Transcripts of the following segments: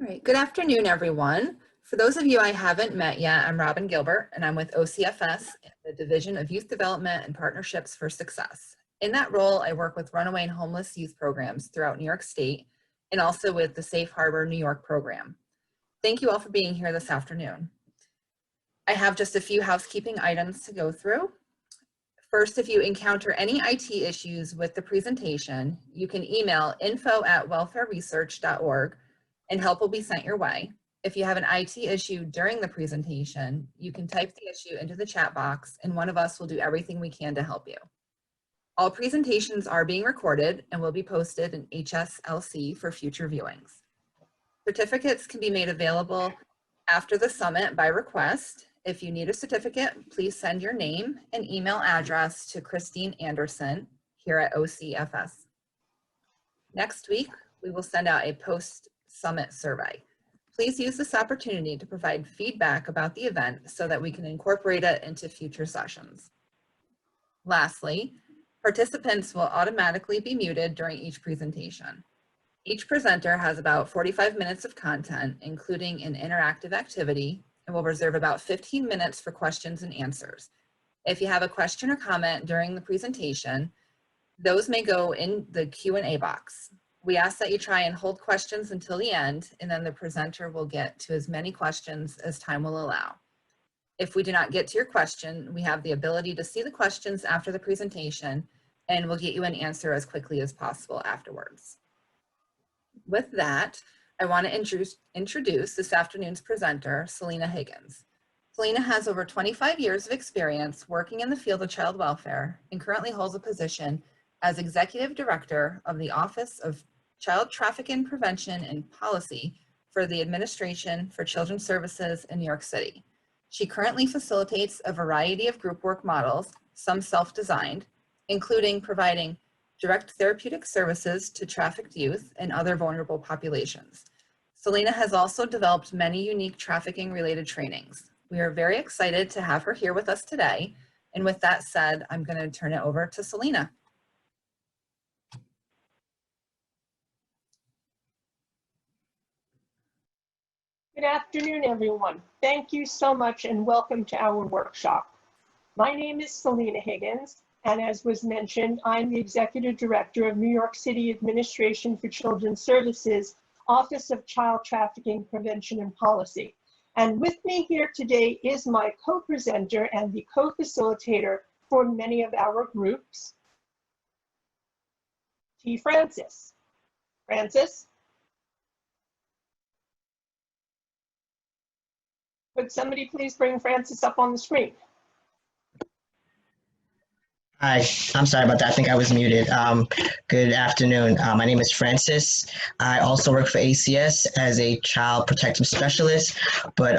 All right, good afternoon, everyone. For those of you I haven't met yet, I'm Robin Gilbert, and I'm with OCFS, the Division of Youth Development and Partnerships for Success. In that role, I work with runaway and homeless youth programs throughout New York State, and also with the Safe Harbor New York program. Thank you all for being here this afternoon. I have just a few housekeeping items to go through. First, if you encounter any IT issues with the presentation, you can email info@welfareresearch.org and help will be sent your way. If you have an IT issue during the presentation, you can type the issue into the chat box and one of us will do everything we can to help you. All presentations are being recorded and will be posted in HSLC for future viewings. Certificates can be made available after the summit by request. If you need a certificate, please send your name and email address to Christine Anderson here at OCFS. Next week, we will send out a post-summit survey. Please use this opportunity to provide feedback about the event so that we can incorporate it into future sessions. Lastly, participants will automatically be muted during each presentation. Each presenter has about 45 minutes of content, including an interactive activity, and we'll reserve about 15 minutes for questions and answers. If you have a question or comment during the presentation, those may go in the Q&A box. We ask that you try and hold questions until the end, and then the presenter will get to as many questions as time will allow. If we do not get to your question, we have the ability to see the questions after the presentation, and we'll get you an answer as quickly as possible afterwards. With that, I want to introduce this afternoon's presenter, Selena Higgins. Selena has over 25 years of experience working in the field of child welfare and currently holds a position as Executive Director of the Office of Child Trafficking Prevention and Policy for the Administration for Children's Services in New York City. She currently facilitates a variety of group work models, some self-designed, including providing direct therapeutic services to trafficked youth and other vulnerable populations. Selena has also developed many unique trafficking-related trainings. We are very excited to have her here with us today. And with that said, I'm going to turn it over to Selena. Good afternoon, everyone. Thank you so much and welcome to our workshop. My name is Selena Higgins, and as was mentioned, I'm the Executive Director of New York City Administration for Children's Services, Office of Child Trafficking Prevention and Policy. And with me here today is my co-presenter and the co-facilitator for many of our groups, T. Francis. Francis? Could somebody please bring Francis up on the screen? Hi, I'm sorry about that. I think I was muted. Good afternoon. My name is Francis. I also work for ACS as a child protective specialist, but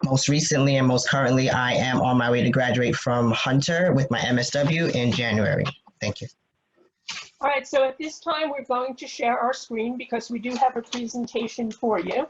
most recently and most currently, I am on my way to graduate from Hunter with my MSW in January. Thank you. All right, so at this time, we're going to share our screen because we do have a presentation for you.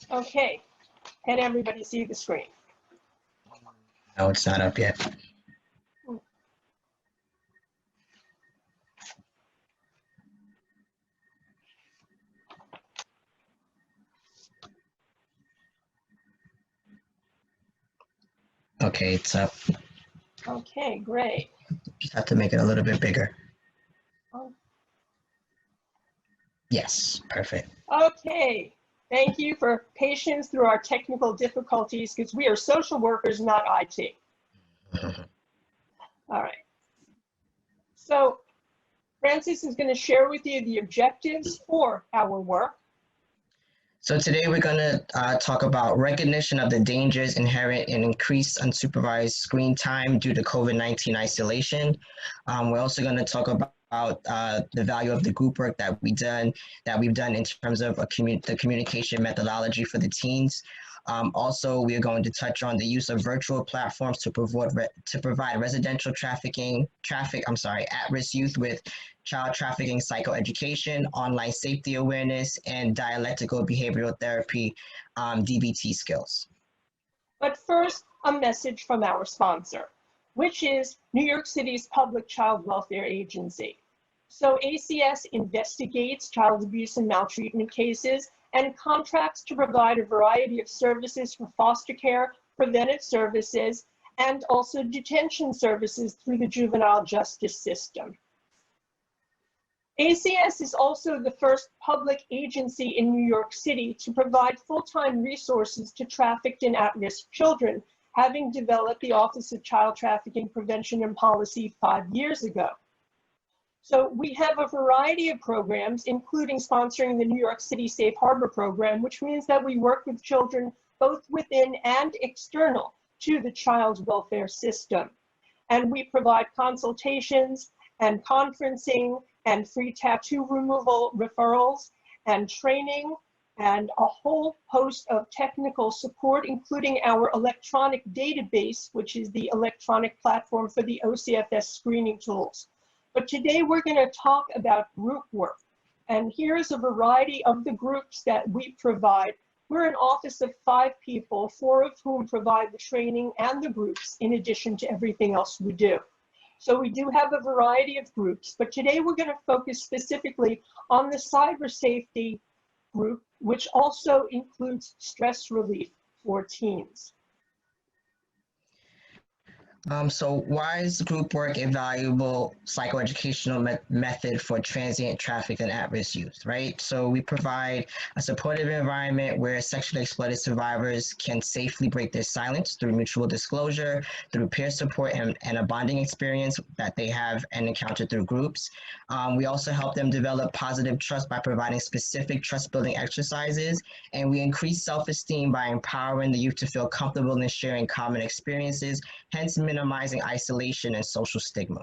Okay, can everybody see the screen? No, it's not up yet. Okay, it's up. Okay, great. Just have to make it a little bit bigger. Oh. Yes, perfect. Okay, thank you for patience through our technical difficulties because we are social workers, not IT. All right. So Francis is going to share with you the objectives for our work. So today we're going to talk about recognition of the dangers inherent in increased unsupervised screen time due to COVID-19 isolation. We're also going to talk about the value of the group work that we've done in terms of the communication methodology for the teens. Also, we are going to touch on the use of virtual platforms to provide residential at-risk youth with child trafficking psychoeducation, online safety awareness, and dialectical behavioral therapy, DBT skills. But first, a message from our sponsor, which is New York City's Public Child Welfare Agency. So ACS investigates child abuse and maltreatment cases and contracts to provide a variety of services for foster care, preventive services, and also detention services through the juvenile justice system. ACS is also the first public agency in New York City to provide full-time resources to trafficked and at-risk children, having developed the Office of Child Trafficking Prevention and Policy 5 years ago. So we have a variety of programs, including sponsoring the New York City Safe Harbor program, which means that we work with children both within and external to the child welfare system. And we provide consultations and conferencing and free tattoo removal referrals and training and a whole host of technical support, including our electronic database, which is the electronic platform for the OCFS screening tools. But today we're going to talk about group work. And here's a variety of the groups that we provide. We're an office of 5 people, 4 of whom provide the training and the groups in addition to everything else we do. So we do have a variety of groups, but today we're going to focus specifically on the cyber safety group, which also includes stress relief for teens. So why is group work a valuable psychoeducational method for transient trafficked and at-risk youth, right? So we provide a supportive environment where sexually exploited survivors can safely break their silence through mutual disclosure, through peer support, and a bonding experience that they have and encounter through groups. We also help them develop positive trust by providing specific trust-building exercises, and we increase self-esteem by empowering the youth to feel comfortable in sharing common experiences, hence minimizing isolation and social stigma.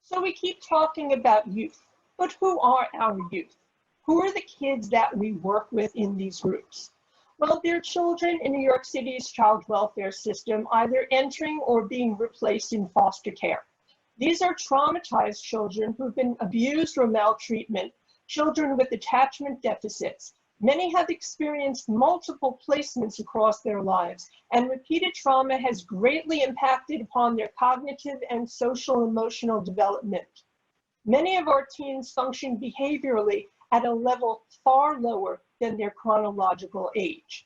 So we keep talking about youth, but who are our youth? Who are the kids that we work with in these groups? Well, they're children in New York City's child welfare system, either entering or being replaced in foster care. These are traumatized children who've been abused or maltreatment, children with attachment deficits. Many have experienced multiple placements across their lives, and repeated trauma has greatly impacted upon their cognitive and social emotional development. Many of our teens function behaviorally at a level far lower than their chronological age.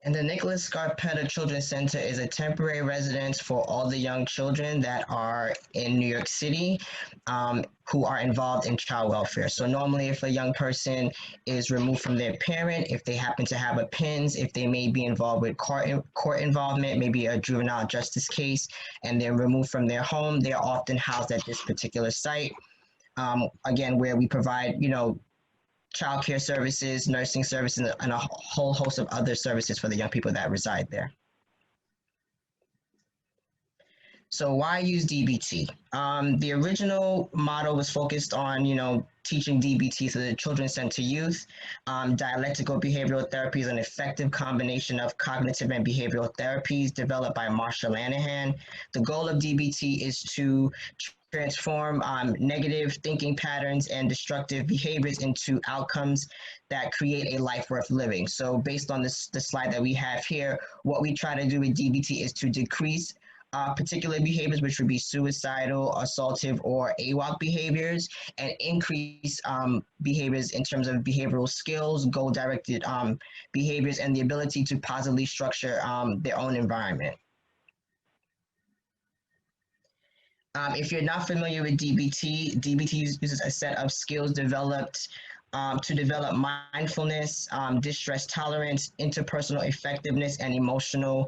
And the Nicholas Scarpetta Children's Center is a temporary residence for all the young children that are in New York City who are involved in child welfare. So normally if a young person is removed from their parent, if they happen to have a PINS, if they may be involved with court involvement, maybe a juvenile justice case, and they're removed from their home, they're often housed at this particular site. Again, where we provide, childcare services, nursing services, and a whole host of other services for the young people that reside there. So why use DBT? The original model was focused on, teaching DBT to the Children's Center youth. Dialectical behavioral therapy is an effective combination of cognitive and behavioral therapies developed by Marsha Lanahan. The goal of DBT is to transform negative thinking patterns and destructive behaviors into outcomes that create a life worth living. So based on the slide that we have here, what we try to do with DBT is to decrease particular behaviors, which would be suicidal, assaultive, or AWOC behaviors, and increase behaviors in terms of behavioral skills, goal-directed behaviors, and the ability to positively structure their own environment. If you're not familiar with DBT uses a set of skills developed to develop mindfulness, distress tolerance, interpersonal effectiveness, and emotional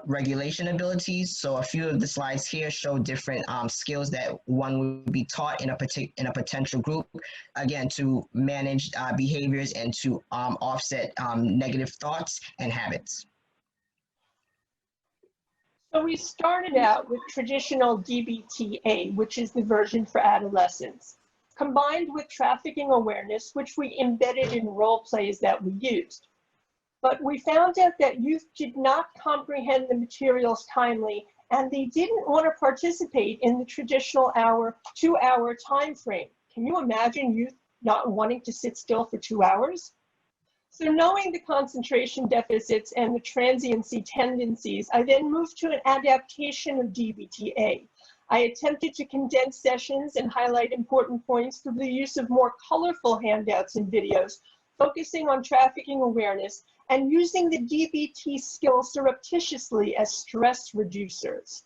regulation abilities. So a few of the slides here show different skills that one would be taught in a potential group, again, to manage behaviors and to offset negative thoughts and habits. So we started out with traditional DBTA, which is the version for adolescents, combined with trafficking awareness, which we embedded in role plays that we used. But we found out that youth did not comprehend the materials timely, and they didn't want to participate in the traditional 2-hour time frame. Can you imagine youth not wanting to sit still for 2 hours? So knowing the concentration deficits and the transiency tendencies, I then moved to an adaptation of DBTA. I attempted to condense sessions and highlight important points through the use of more colorful handouts and videos, focusing on trafficking awareness and using the Dbt skills surreptitiously as stress reducers.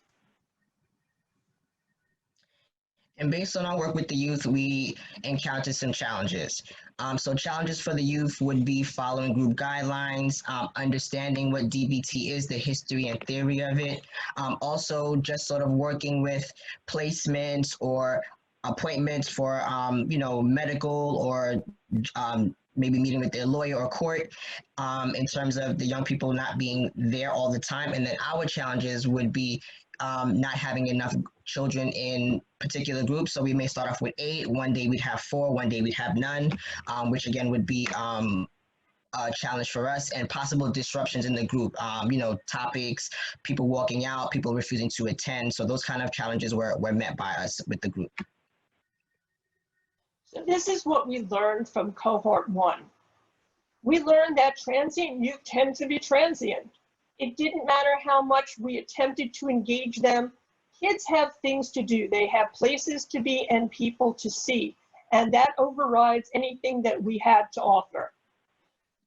And based on our work with the youth, we encountered some challenges. So challenges for the youth would be following group guidelines, understanding what DBT is, the history and theory of it. Also just sort of working with placements or appointments for, medical or maybe meeting with their lawyer or court in terms of the young people not being there all the time. And then our challenges would be not having enough children in particular groups. So we may start off with 8, one day we'd have 4, one day we'd have none, which again would be a challenge for us, and possible disruptions in the group, topics, people walking out, people refusing to attend. So those kind of challenges were met by us with the group. So this is what we learned from cohort 1. We learned that transient youth tend to be transient. It didn't matter how much we attempted to engage them. Kids have things to do. They have places to be and people to see, and that overrides anything that we had to offer.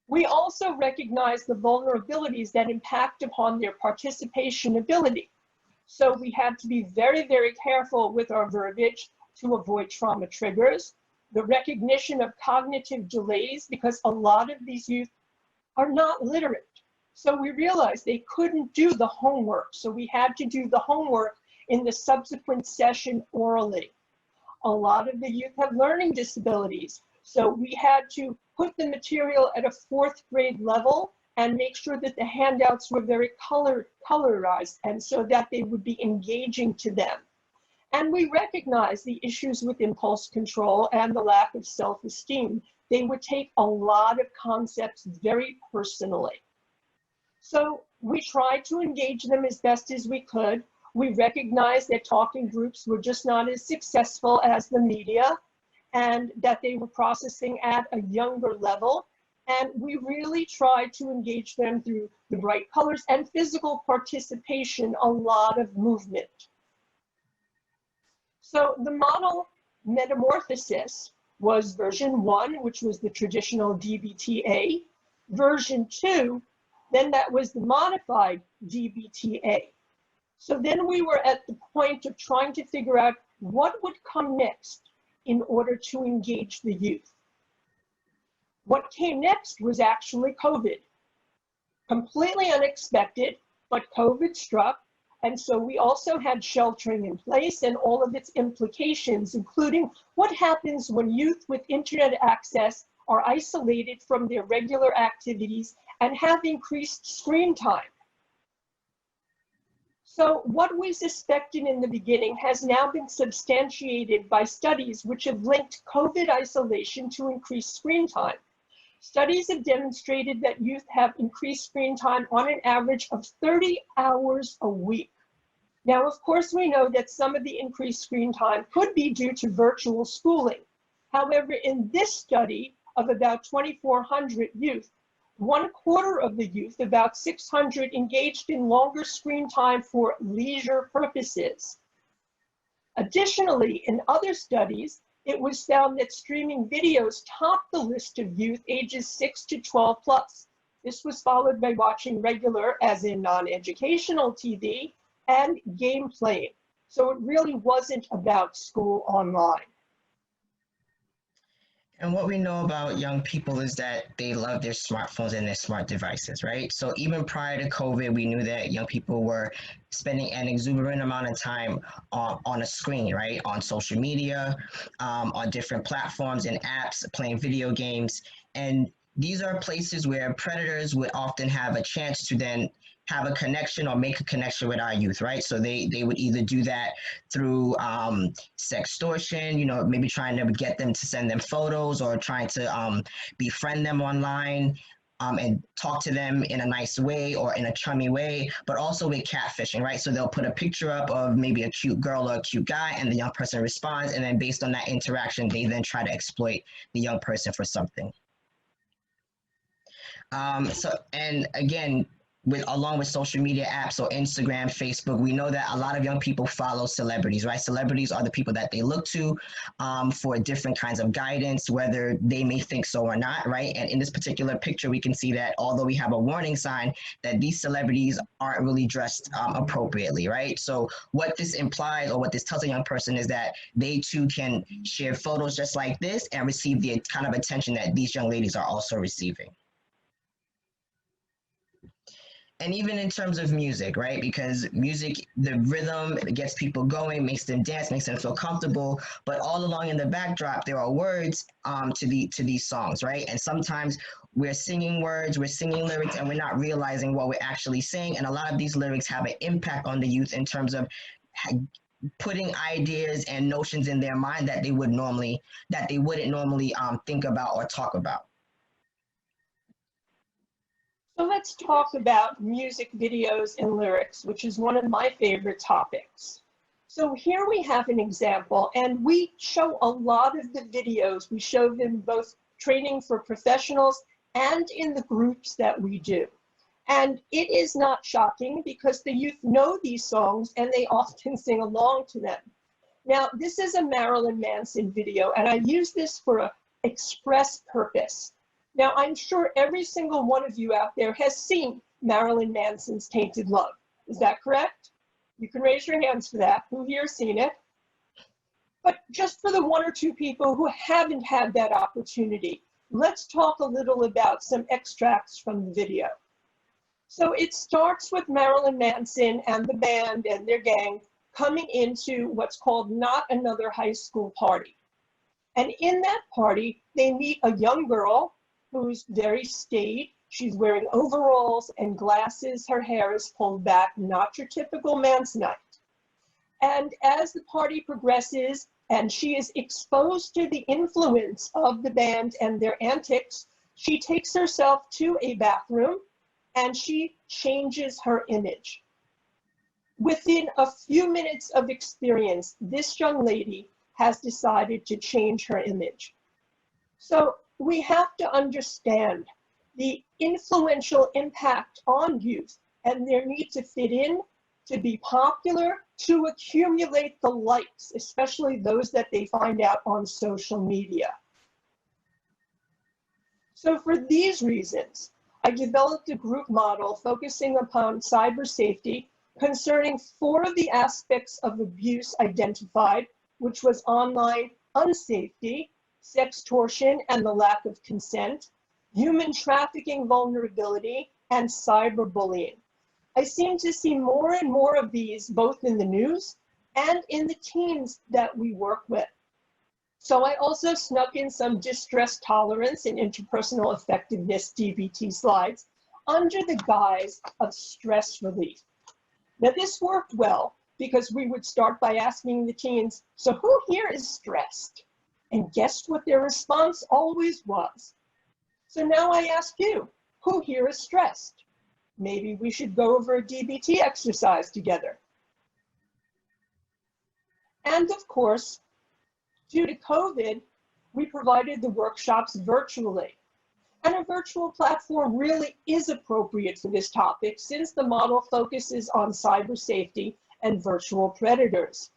We also recognize the vulnerabilities that impact upon their participation ability. So we had to be very, very careful with our verbiage to avoid trauma triggers, the recognition of cognitive delays, because a lot of these youth are not literate. So we realized they couldn't do the homework. So we had to do the homework in the subsequent session orally. A lot of the youth have learning disabilities. So we had to put the material at a 4th grade level and make sure that the handouts were very colorized, and so that they would be engaging to them. And we recognize the issues with impulse control and the lack of self-esteem. They would take a lot of concepts very personally. So we tried to engage them as best as we could. We recognized that talking groups were just not as successful as the media, and that they were processing at a younger level. And we really tried to engage them through the bright colors and physical participation, a lot of movement. So the model metamorphosis was version 1, which was the traditional DBTA. Version 2, then that was the modified DBTA. So then we were at the point of trying to figure out what would come next in order to engage the youth. What came next was actually COVID. Completely unexpected, but COVID struck. And so we also had sheltering in place and all of its implications, including what happens when youth with internet access are isolated from their regular activities and have increased screen time. So what we suspected in the beginning has now been substantiated by studies which have linked COVID isolation to increased screen time. Studies have demonstrated that youth have increased screen time on an average of 30 hours a week. Now, of course, we know that some of the increased screen time could be due to virtual schooling. However, in this study of about 2,400 youth, 1/4 of the youth, about 600, engaged in longer screen time for leisure purposes. Additionally, in other studies, it was found that streaming videos topped the list of youth ages 6 to 12 plus. This was followed by watching regular, as in non-educational TV, and game playing. So it really wasn't about school online. And what we know about young people is that they love their smartphones and their smart devices, right? So even prior to COVID, we knew that young people were spending an exuberant amount of time on a screen, right? On social media, on different platforms and apps, playing video games. And these are places where predators would often have a chance to then have a connection or make a connection with our youth, right? So they would either do that through sextortion, maybe trying to get them to send them photos or trying to befriend them online, and talk to them in a nice way or in a chummy way, but also with catfishing, right? So they'll put a picture up of maybe a cute girl or a cute guy, and the young person responds, and then based on that interaction, they then try to exploit the young person for something. And again, along with social media apps, so Instagram, Facebook, we know that a lot of young people follow celebrities, right? Celebrities are the people that they look to for different kinds of guidance, whether they may think so or not, right? And in this particular picture, we can see that although we have a warning sign, that these celebrities aren't really dressed appropriately, right? So what this implies, or what this tells a young person, is that they too can share photos just like this and receive the kind of attention that these young ladies are also receiving. And even in terms of music, right? Because music, the rhythm gets people going, makes them dance, makes them feel comfortable. But all along in the backdrop, there are words to these songs, right? And sometimes we're singing words, we're singing lyrics, and we're not realizing what we're actually saying. And a lot of these lyrics have an impact on the youth in terms of putting ideas and notions in their mind that they wouldn't normally think about or talk about. So let's talk about music videos and lyrics, which is one of my favorite topics. So here we have an example, and we show a lot of the videos. We show them both training for professionals and in the groups that we do. And it is not shocking because the youth know these songs and they often sing along to them. Now, this is a Marilyn Manson video, and I use this for an express purpose. Now, I'm sure every single one of you out there has seen Marilyn Manson's Tainted Love. Is that correct? You can raise your hands for that. Who here has seen it? But just for the one or two people who haven't had that opportunity, let's talk a little about some extracts from the video. So it starts with Marilyn Manson and the band and their gang coming into what's called Not Another High School Party. And in that party, they meet a young girl who's very staid. She's wearing overalls and glasses. Her hair is pulled back, not your typical Mansonite. And as the party progresses and she is exposed to the influence of the band and their antics, she takes herself to a bathroom and she changes her image. Within a few minutes of experience, this young lady has decided to change her image. So we have to understand the influential impact on youth and their need to fit in, to be popular, to accumulate the likes, especially those that they find out on social media. So for these reasons, I developed a group model focusing upon cyber safety concerning 4 of the aspects of abuse identified, which was online unsafety, sextortion and the lack of consent, human trafficking vulnerability, and cyberbullying. I seem to see more and more of these both in the news and in the teams that we work with. So I also snuck in some distress tolerance and interpersonal effectiveness DBT slides under the guise of stress relief. Now this worked well because we would start by asking the teens, so who here is stressed? And guess what their response always was? So now I ask you, who here is stressed? Maybe we should go over a DBT exercise together. And of course, due to COVID, we provided the workshops virtually. And a virtual platform really is appropriate for this topic since the model focuses on cyber safety and virtual predators.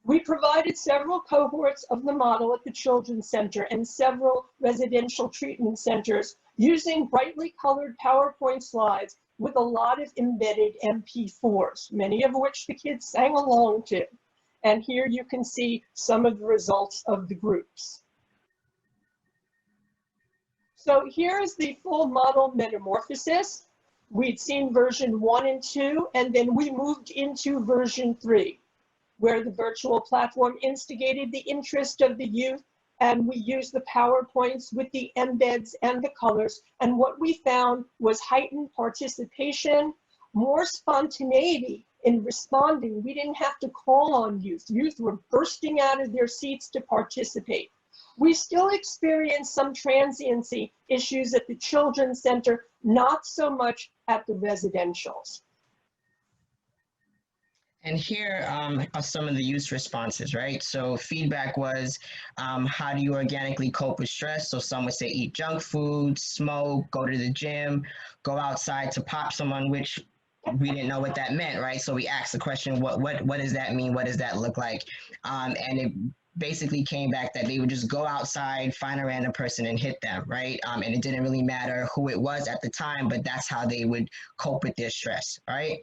We provided several cohorts of the model at the Children's Center and several residential treatment centers using brightly colored PowerPoint slides with a lot of embedded MP4s, many of which the kids sang along to. And here you can see some of the results of the groups. So here is the full model metamorphosis. We'd seen version 1 and 2, and then we moved into version 3, where the virtual platform instigated the interest of the youth, and we used the PowerPoints with the embeds and the colors. And what we found was heightened participation, more spontaneity in responding. We didn't have to call on youth. Youth were bursting out of their seats to participate. We still experience some transiency issues at the Children's Center, not so much at the residentials. And here are some of the youth responses, right? So feedback was, how do you organically cope with stress? So some would say eat junk food, smoke, go to the gym, go outside to pop someone, which we didn't know what that meant, right? So we asked the question, what does that mean? What does that look like? And it basically came back that they would just go outside, find a random person and hit them, right? And it didn't really matter who it was at the time, but that's how they would cope with their stress, right?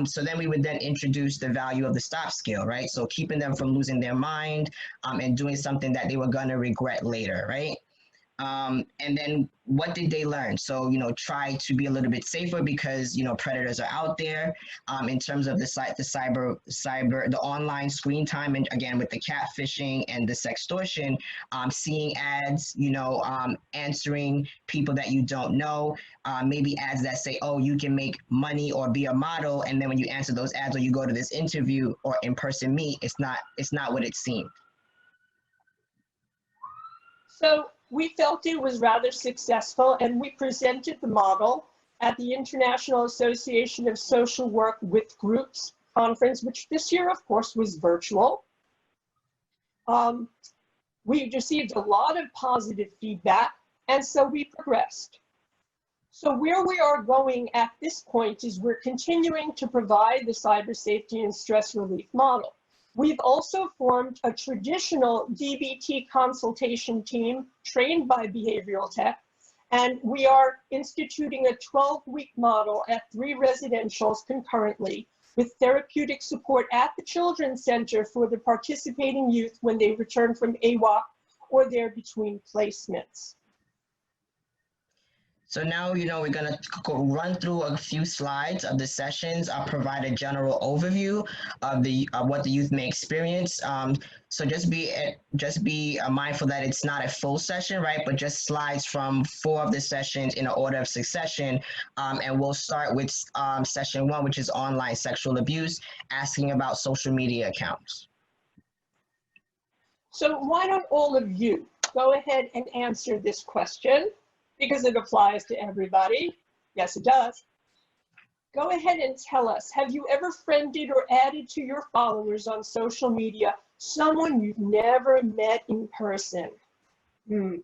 So then we would then introduce the value of the stop skill, right? So keeping them from losing their mind and doing something that they were gonna regret later, right? And then what did they learn? So, try to be a little bit safer because, predators are out there in terms of the online screen time. And again, with the catfishing and the sextortion, seeing ads, answering people that you don't know, maybe ads that say, oh, you can make money or be a model. And then when you answer those ads or you go to this interview or in-person meet, it's not what it seemed. So we felt it was rather successful, and we presented the model at the International Association of Social Work with Groups conference, which this year, of course, was virtual. We received a lot of positive feedback, and so we progressed. So where we are going at this point is we're continuing to provide the cyber safety and stress relief model. We've also formed a traditional DBT consultation team trained by behavioral tech, and we are instituting a 12-week model at 3 residentials concurrently with therapeutic support at the Children's Center for the participating youth when they return from AWOC or they're between placements. So now, we're going to run through a few slides of the sessions. I'll provide a general overview of what the youth may experience. So just be mindful that it's not a full session, right? But just slides from 4 of the sessions in an order of succession. And we'll start with session 1, which is online sexual abuse, asking about social media accounts. So why don't all of you go ahead and answer this question? Because it applies to everybody. Yes, it does. Go ahead and tell us, have you ever friended or added to your followers on social media someone you've never met in person? And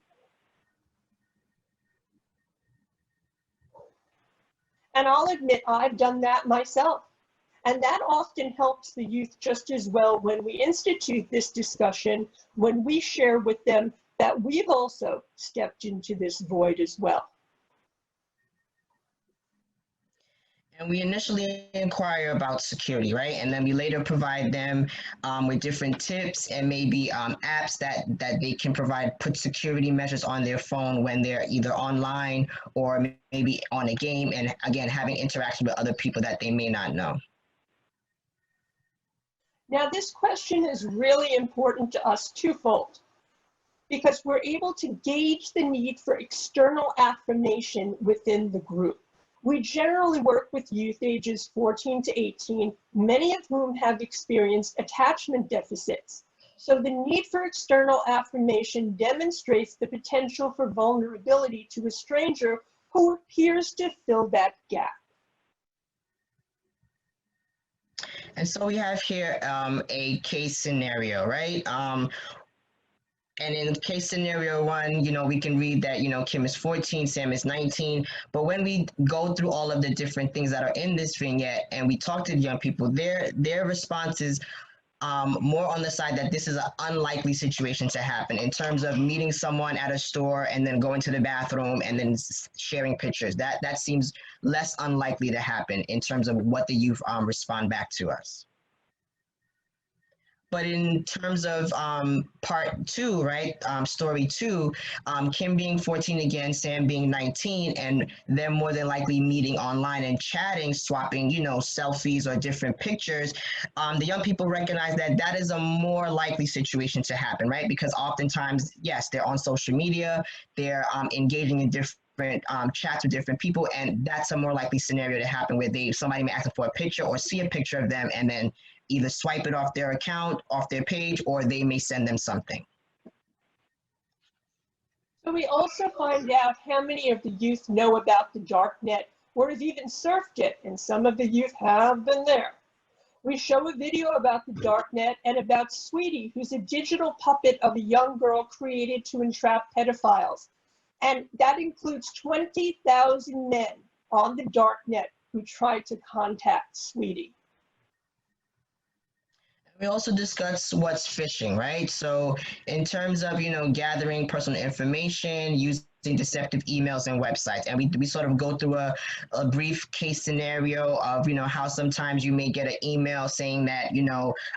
I'll admit I've done that myself. And that often helps the youth just as well when we institute this discussion, when we share with them that we've also stepped into this void as well. And we initially inquire about security, right? And then we later provide them with different tips and maybe apps that they can put security measures on their phone when they're either online or maybe on a game, and again, having interaction with other people that they may not know. Now, this question is really important to us twofold, because we're able to gauge the need for external affirmation within the group. We generally work with youth ages 14 to 18, many of whom have experienced attachment deficits. So the need for external affirmation demonstrates the potential for vulnerability to a stranger who appears to fill that gap. And so we have here a case scenario, right? And in case scenario 1, we can read that, Kim is 14, Sam is 19. But when we go through all of the different things that are in this vignette and we talk to the young people, their responses more on the side that this is an unlikely situation to happen in terms of meeting someone at a store and then going to the bathroom and then sharing pictures. That seems less unlikely to happen in terms of what the youth respond back to us. But in terms of part two, right, story two, Kim being 14 again, Sam being 19, and them more than likely meeting online and chatting, swapping, selfies or different pictures, the young people recognize that that is a more likely situation to happen, right? Because oftentimes, yes, they're on social media, they're engaging in different chats with different people, and that's a more likely scenario to happen where somebody may ask them for a picture or see a picture of them and then either swipe it off their account, off their page, or they may send them something. So we also find out how many of the youth know about the dark net or have even surfed it, and some of the youth have been there. We show a video about the dark net and about Sweetie, who's a digital puppet of a young girl created to entrap pedophiles. And that includes 20,000 men on the dark net who tried to contact Sweetie. We also discuss what's phishing, right? So in terms of, gathering personal information, using deceptive emails and websites. And we sort of go through a brief case scenario of, how sometimes you may get an email saying that,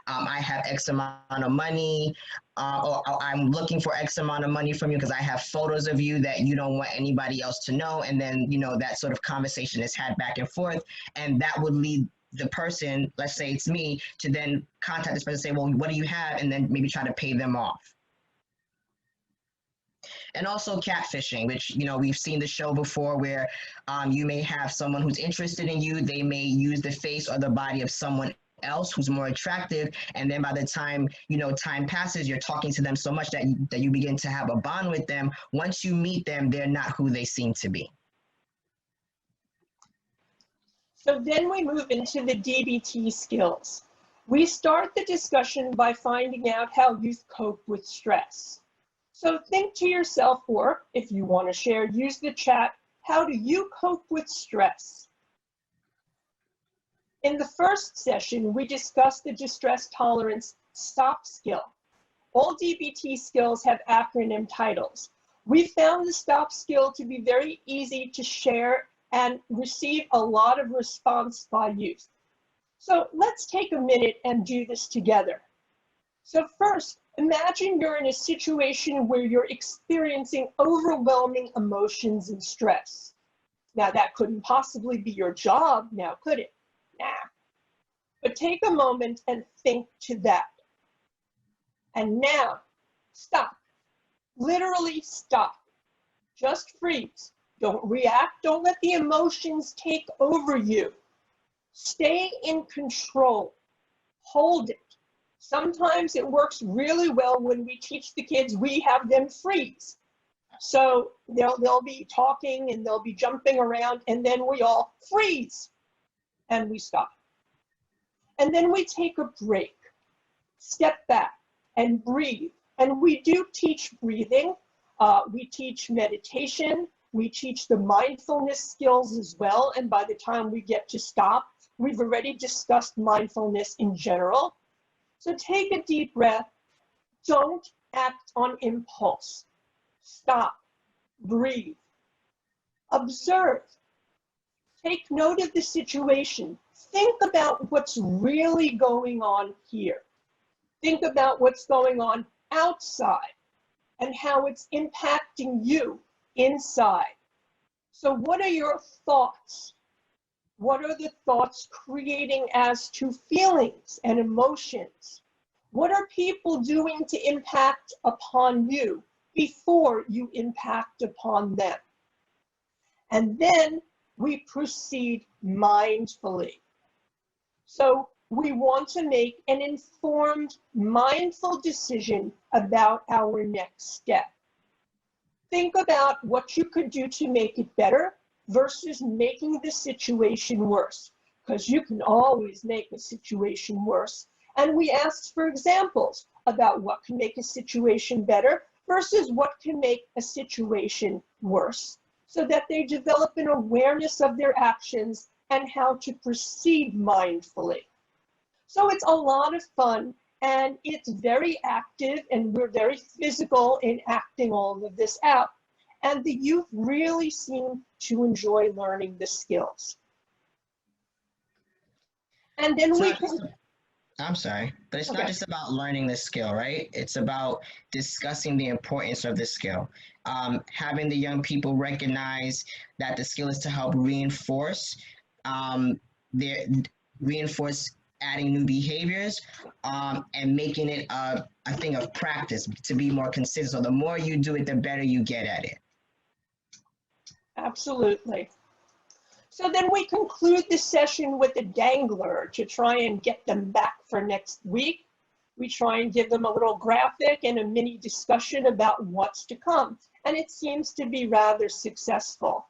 I have X amount of money, or I'm looking for X amount of money from you because I have photos of you that you don't want anybody else to know. And then, that sort of conversation is had back and forth. And that would lead the person, let's say it's me, to then contact this person and say, well, what do you have? And then maybe try to pay them off. And also catfishing, which, we've seen the show before where you may have someone who's interested in you. They may use the face or the body of someone else who's more attractive. And then by the time, time passes, you're talking to them so much that you begin to have a bond with them. Once you meet them, they're not who they seem to be. So then we move into the DBT skills. We start the discussion by finding out how youth cope with stress. So think to yourself, or if you want to share, use the chat, how do you cope with stress? In the first session, we discussed the distress tolerance STOP skill. All DBT skills have acronym titles. We found the STOP skill to be very easy to share and receive a lot of response by youth. So let's take a minute and do this together. So first, imagine you're in a situation where you're experiencing overwhelming emotions and stress. Now that couldn't possibly be your job, now could it? Nah. But take a moment and think to that. And now, stop. Literally stop. Just freeze. Don't react. Don't let the emotions take over you. Stay in control. Hold it. Sometimes it works really well when we teach the kids, we have them freeze. So they'll be talking and they'll be jumping around and then we all freeze and we stop. And then we take a break, step back and breathe. And we do teach breathing. We teach meditation. We teach the mindfulness skills as well. And by the time we get to stop, we've already discussed mindfulness in general. So take a deep breath. Don't act on impulse. Stop. Breathe. Observe. Take note of the situation. Think about what's really going on here. Think about what's going on outside and how it's impacting you inside. So what are your thoughts? What are the thoughts creating as to feelings and emotions? What are people doing to impact upon you before you impact upon them? And then we proceed mindfully. So we want to make an informed, mindful decision about our next step. Think about what you could do to make it better versus making the situation worse, because you can always make a situation worse. And we asked for examples about what can make a situation better versus what can make a situation worse, so that they develop an awareness of their actions and how to proceed mindfully. So it's a lot of fun, And it's very active, and we're very physical in acting all of this out. And the youth really seem to enjoy learning the skills. And then we can... I'm sorry, but it's Okay. not just about learning the skill, right? It's about discussing the importance of the skill. Having the young people recognize that the skill is to help reinforce reinforce adding new behaviors, and making it a thing of practice to be more consistent. So the more you do it, the better you get at it. Absolutely. So then we conclude the session with a dangler to try and get them back for next week. We try and give them a little graphic and a mini discussion about what's to come. And it seems to be rather successful.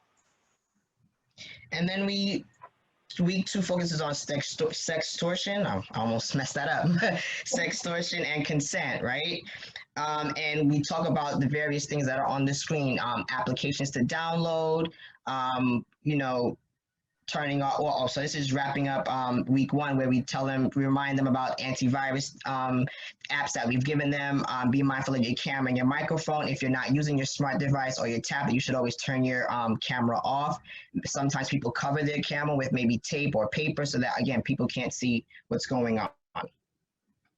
And then week 2 focuses on sextortion. I almost messed that up. Sextortion and consent, right? And we talk about the various things that are on the screen, applications to download, you know, turning off. Well, so this is wrapping up week 1, where we remind them about antivirus apps that we've given them. Be mindful of your camera and your microphone. If you're not using your smart device or your tablet, you should always turn your camera off. Sometimes people cover their camera with maybe tape or paper so that, again, people can't see what's going on.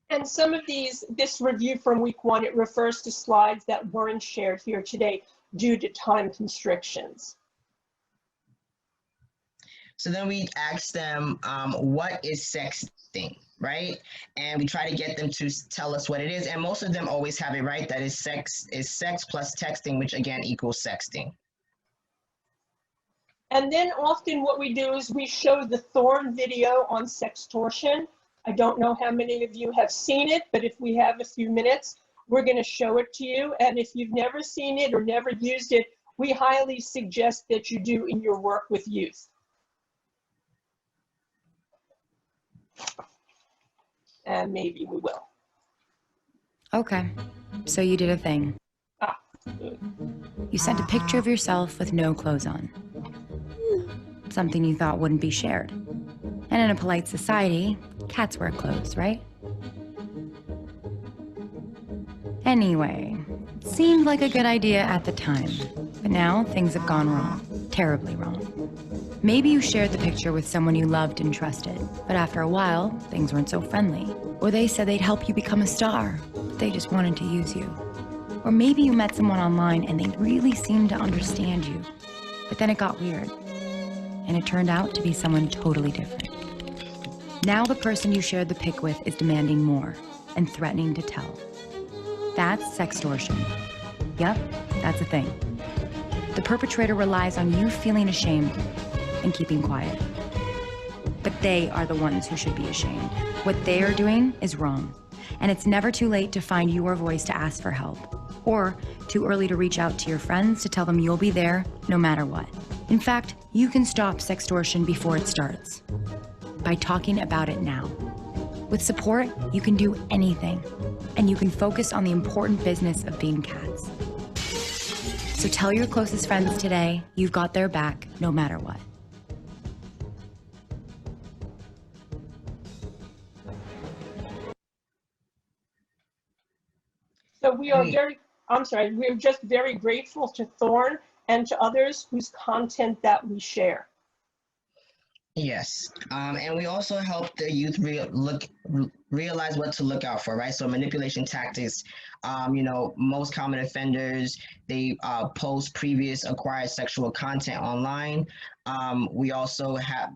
And some of this review from week 1, it refers to slides that weren't shared here today due to time constrictions. So then we ask them, what is sexting, right? And we try to get them to tell us what it is. And most of them always have it right. That is sex plus texting, which again equals sexting. And then often what we do is we show the Thorn video on sextortion. I don't know how many of you have seen it, but if we have a few minutes, we're going to show it to you. And if you've never seen it or never used it, we highly suggest that you do in your work with youth. And maybe we will. Okay, so you did a thing. Good. You sent a picture of yourself with no clothes on. Something you thought wouldn't be shared. And in a polite society, cats wear clothes, right? Anyway, it seemed like a good idea at the time, but now things have gone wrong, terribly wrong. Maybe you shared the picture with someone you loved and trusted, but after a while, things weren't so friendly. Or they said they'd help you become a star, but they just wanted to use you. Or maybe you met someone online and they really seemed to understand you, but then it got weird, and it turned out to be someone totally different. Now the person you shared the pic with is demanding more and threatening to tell. That's sextortion. Yep, that's a thing. The perpetrator relies on you feeling ashamed and keeping quiet. But they are the ones who should be ashamed. What they are doing is wrong. And it's never too late to find your voice to ask for help. Or too early to reach out to your friends to tell them you'll be there no matter what. In fact, you can stop sextortion before it starts by talking about it now. With support, you can do anything, and you can focus on the important business of being cats. So tell your closest friends today you've got their back no matter what. So we are we're just very grateful to Thorn and to others whose content that we share. Yes, and we also help the youth realize what to look out for, right? So manipulation tactics, you know, most common offenders, they post previous acquired sexual content online. We also have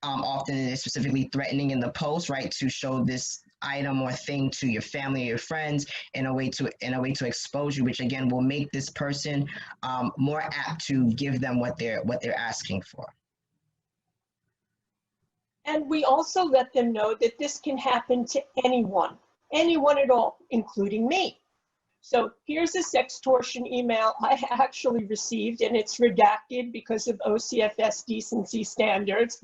often it is specifically threatening in the post, right, to show this item or thing to your family or your friends in a way to expose you, which again will make this person more apt to give them what they're asking for. And we also let them know that this can happen to anyone at all, including me. So here's a sextortion email I actually received, and it's redacted because of OCFS decency standards.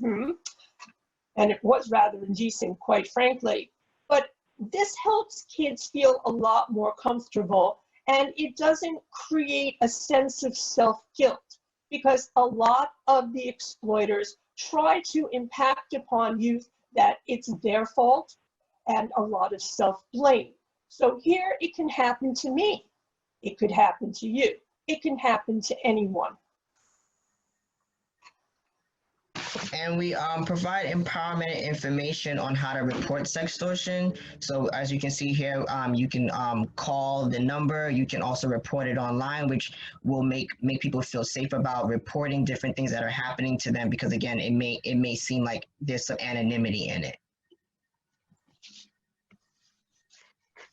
And it was rather indecent, quite frankly. But this helps kids feel a lot more comfortable, and it doesn't create a sense of self-guilt, because a lot of the exploiters try to impact upon youth that it's their fault, and a lot of self-blame. So here it can happen to me. It could happen to you. It can happen to anyone. And we provide empowerment information on how to report sextortion. So as you can see here, you can call the number. You can also report it online, which will make people feel safe about reporting different things that are happening to them, because again, it may seem like there's some anonymity in it.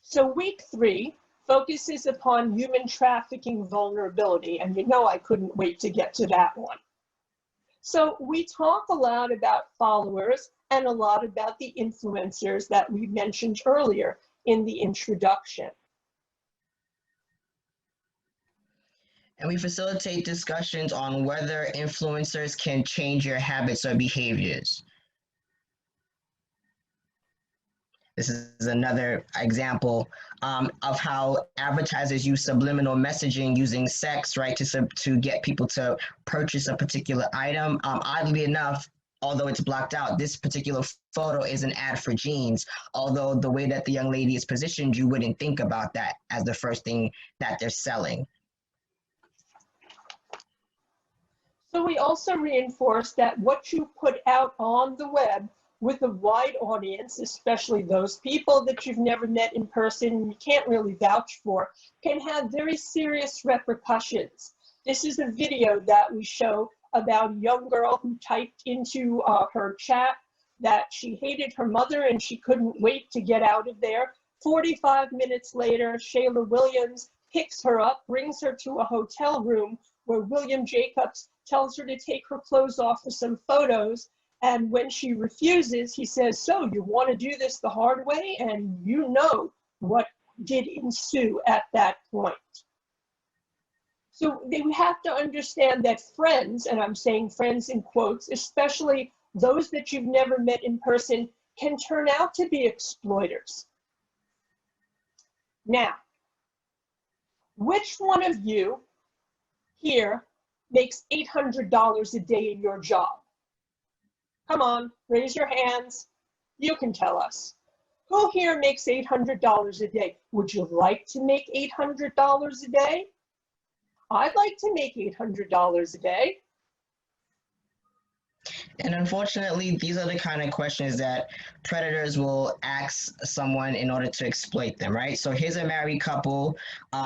So week 3 focuses upon human trafficking vulnerability, and you know I couldn't wait to get to that one. So we talk a lot about followers and a lot about the influencers that we mentioned earlier in the introduction. And we facilitate discussions on whether influencers can change your habits or behaviors. This is another example of how advertisers use subliminal messaging using sex, right, to get people to purchase a particular item. Oddly enough, although it's blocked out, this particular photo is an ad for jeans, although the way that the young lady is positioned, you wouldn't think about that as the first thing that they're selling. So we also reinforce that what you put out on the web with a wide audience, especially those people that you've never met in person and you can't really vouch for, can have very serious repercussions. This is a video that we show about a young girl who typed into her chat that she hated her mother and she couldn't wait to get out of there. 45 minutes later, Shayla Williams picks her up, brings her to a hotel room where William Jacobs tells her to take her clothes off for some photos. And when she refuses, he says, "So you want to do this the hard way?" And you know what did ensue at that point. So we have to understand that friends, and I'm saying friends in quotes, especially those that you've never met in person, can turn out to be exploiters. Now, which one of you here makes $800 a day in your job? Come on, raise your hands. You can tell us. Who here makes $800 a day? Would you like to make $800 a day? I'd like to make $800 a day. And unfortunately, these are the kind of questions that predators will ask someone in order to exploit them, right? So here's a married couple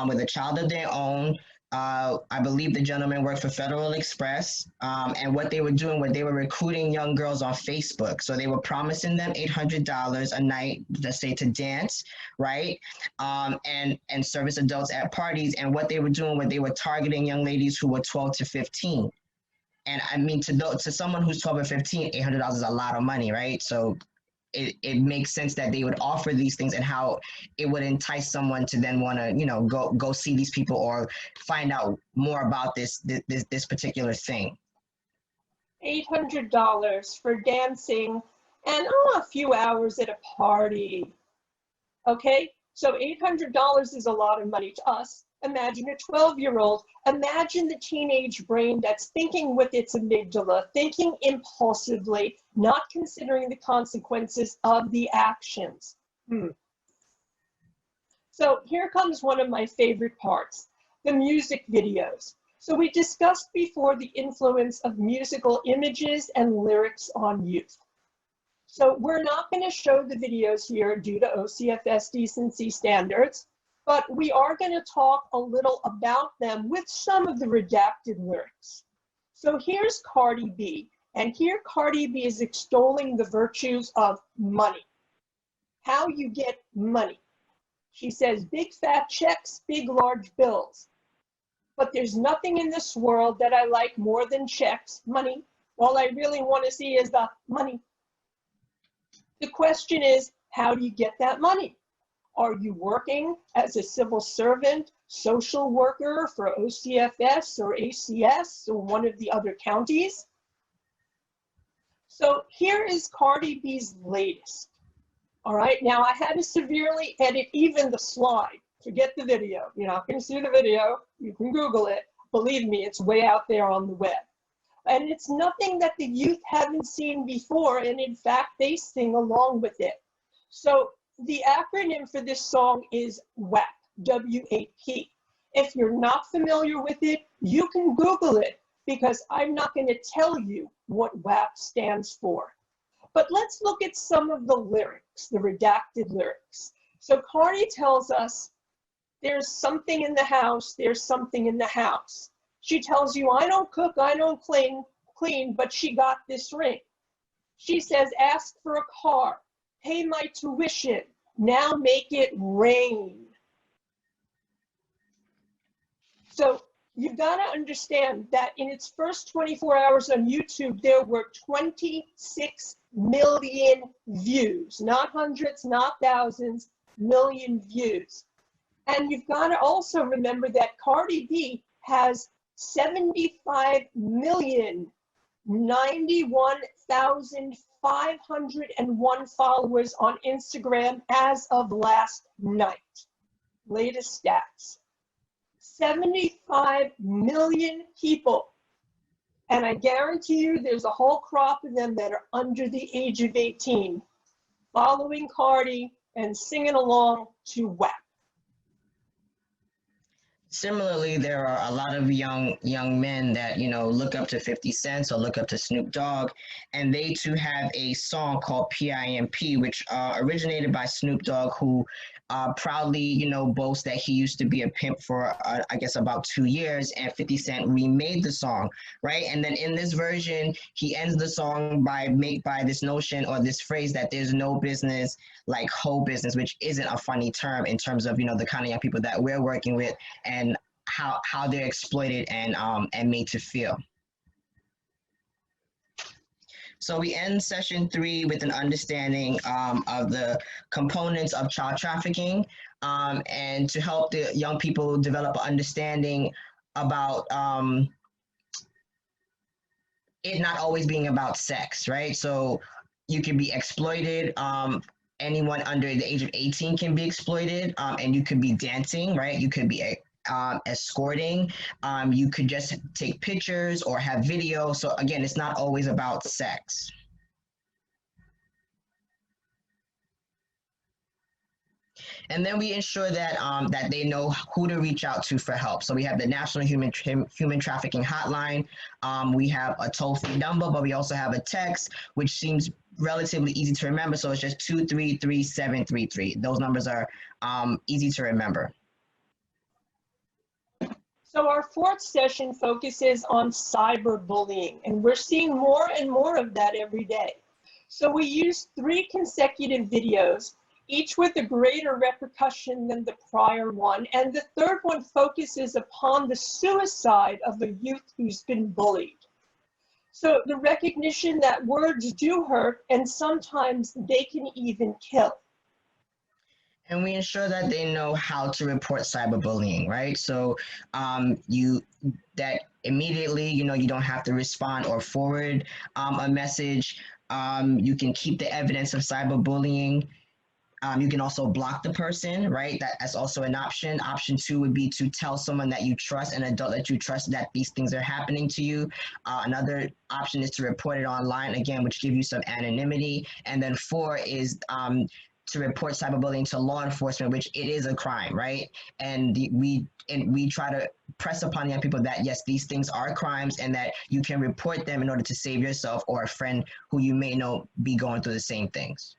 with a child of their own. I believe the gentleman worked for Federal Express, and what they were doing was they were recruiting young girls on Facebook. So they were promising them $800 a night, let's say, to dance, right? And service adults at parties. And what they were doing was they were targeting young ladies who were 12 to 15. And I mean, to someone who's 12 or 15, $800 is a lot of money, right? So it makes sense that they would offer these things and how it would entice someone to then want to, you know, go see these people or find out more about this particular thing. $800 for dancing and a few hours at a party. Okay, so $800 is a lot of money to us. Imagine a 12-year-old. Imagine the teenage brain that's thinking with its amygdala, thinking impulsively, not considering the consequences of the actions. So here comes one of my favorite parts, the music videos. So we discussed before the influence of musical images and lyrics on youth. So we're not going to show the videos here due to OCFS decency standards, but we are going to talk a little about them with some of the redacted lyrics. So here's Cardi B, and here Cardi B is extolling the virtues of money, how you get money. She says, big fat checks, big large bills. But there's nothing in this world that I like more than checks, money. All I really want to see is the money. The question is, how do you get that money? Are you working as a civil servant, social worker for OCFS or ACS or one of the other counties? So here is Cardi B's latest. All right, now I had to severely edit even the slide. Forget the video. You're not going to see the video. You can Google it. Believe me, it's way out there on the web. And it's nothing that the youth haven't seen before, and in fact, they sing along with it. So The acronym for this song is WAP, W-A-P. If you're not familiar with it, you can Google it because I'm not going to tell you what WAP stands for. But let's look at some of the lyrics, the redacted lyrics. So Cardi tells us, there's something in the house, there's something in the house. She tells you, I don't cook, I don't clean, but she got this ring. She says, ask for a car, pay my tuition, now make it rain. So you've got to understand that in its first 24 hours on YouTube, there were 26 million views, not hundreds, not thousands, million views. And you've got to also remember that Cardi B has 75,091,501 followers on Instagram as of last night. Latest stats. 75 million people. And I guarantee you there's a whole crop of them that are under the age of 18 following Cardi and singing along to WAP. Similarly, there are a lot of young men that, you know, look up to 50 Cent or look up to Snoop Dogg, and they too have a song called PIMP, which originated by Snoop Dogg, who proudly, you know, boasts that he used to be a pimp for, I guess, about 2 years, and 50 Cent remade the song, right? And then in this version, he ends the song by this notion or this phrase that there's no business like hoe business, which isn't a funny term in terms of, you know, the kind of young people that we're working with and how they're exploited and made to feel. So we end session 3 with an understanding of the components of child trafficking, and to help the young people develop an understanding about it not always being about sex, right? So you can be exploited. Anyone under the age of 18 can be exploited, and you could be dancing, right? You could be escorting, you could just take pictures or have video. So again, it's not always about sex. And then we ensure that that they know who to reach out to for help. So we have the National Human Trafficking Hotline. We have a toll-free number, but we also have a text, which seems relatively easy to remember. So it's just 233-733. Those numbers are easy to remember. So our fourth session focuses on cyberbullying, and we're seeing more and more of that every day. So we used 3 consecutive videos, each with a greater repercussion than the prior one, and the third one focuses upon the suicide of a youth who's been bullied. So the recognition that words do hurt, and sometimes they can even kill. And we ensure that they know how to report cyberbullying, right? So that immediately, you know, you don't have to respond or forward a message. You can keep the evidence of cyberbullying. You can also block the person, right? That's also an option. Option 2 would be to tell someone that you trust, an adult that you trust, that these things are happening to you. Another option is to report it online, again, which gives you some anonymity. And then 4 is to report cyberbullying to law enforcement, which it is a crime, right? And we try to press upon young people that yes, these things are crimes, and that you can report them in order to save yourself or a friend who you may know be going through the same things.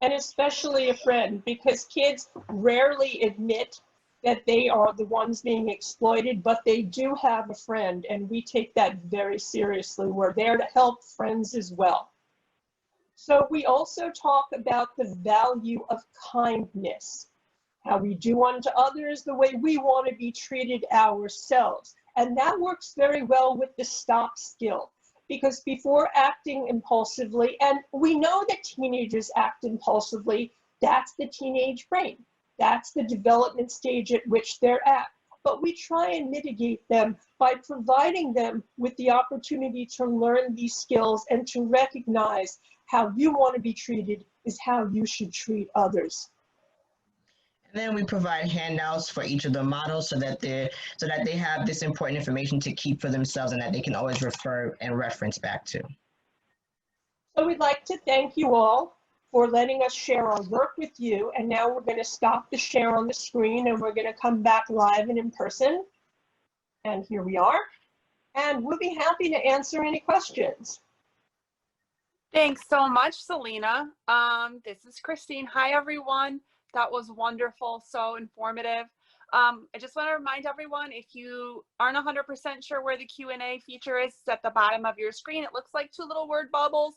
And especially a friend, because kids rarely admit that they are the ones being exploited, but they do have a friend, and we take that very seriously. We're there to help friends as well. So we also talk about the value of kindness, how we do unto others the way we want to be treated ourselves. And that works very well with the stop skill, because before acting impulsively, and we know that teenagers act impulsively, that's the teenage brain. That's the development stage at which they're at. But we try and mitigate them by providing them with the opportunity to learn these skills and to recognize how you want to be treated is how you should treat others. And then we provide handouts for each of the models so that they have this important information to keep for themselves and that they can always refer and reference back to. So we'd like to thank you all for letting us share our work with you. And now we're going to stop the share on the screen and we're going to come back live and in person. And here we are. And we'll be happy to answer any questions. Thanks so much, Selena. This is Christine. Hi, everyone. That was wonderful, so informative. I just want to remind everyone, if you aren't 100% sure where the Q&A feature is, it's at the bottom of your screen. It looks like two little word bubbles.